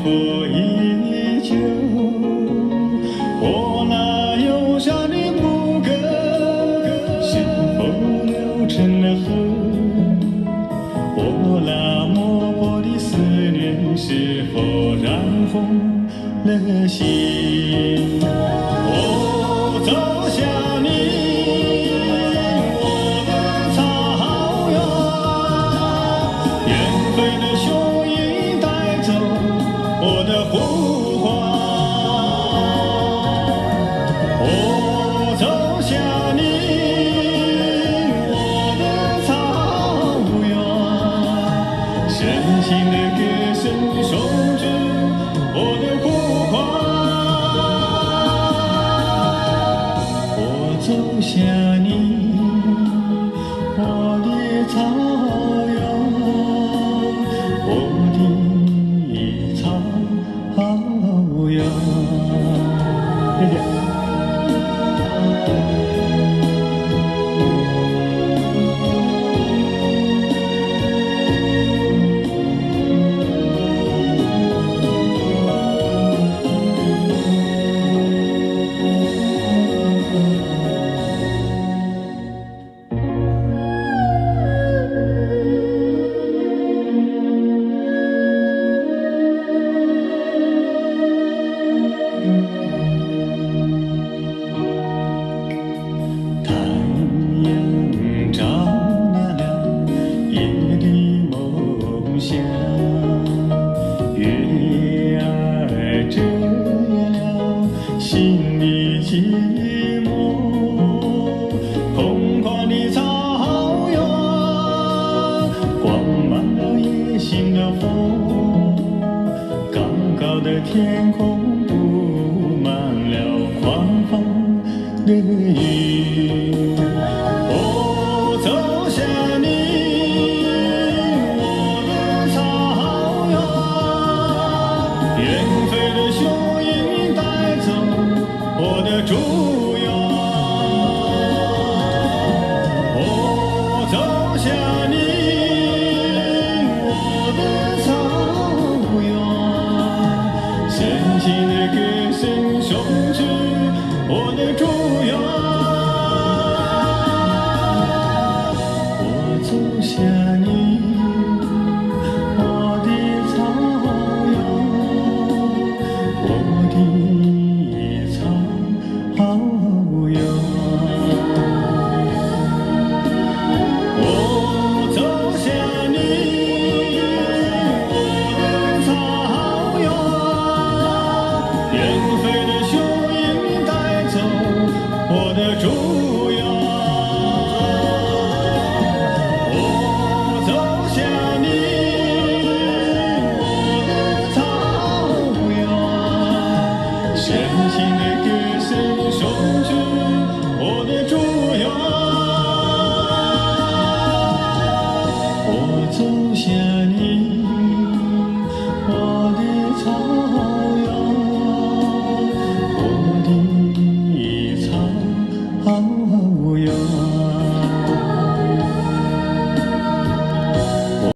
火依旧。我那忧伤的牧歌是否流成了河？我那脉搏的思念是否染红了心？我走向你，我的草原，远飞的雄鹰带走我的呼唤。我走向你，我的草原，深情的歌声送出我的呼唤。我走向你，我的草原，我的草原。谢谢。月儿遮了心的寂寞，空旷的草原挂满了野性的风，高高的天空布满了狂放的云。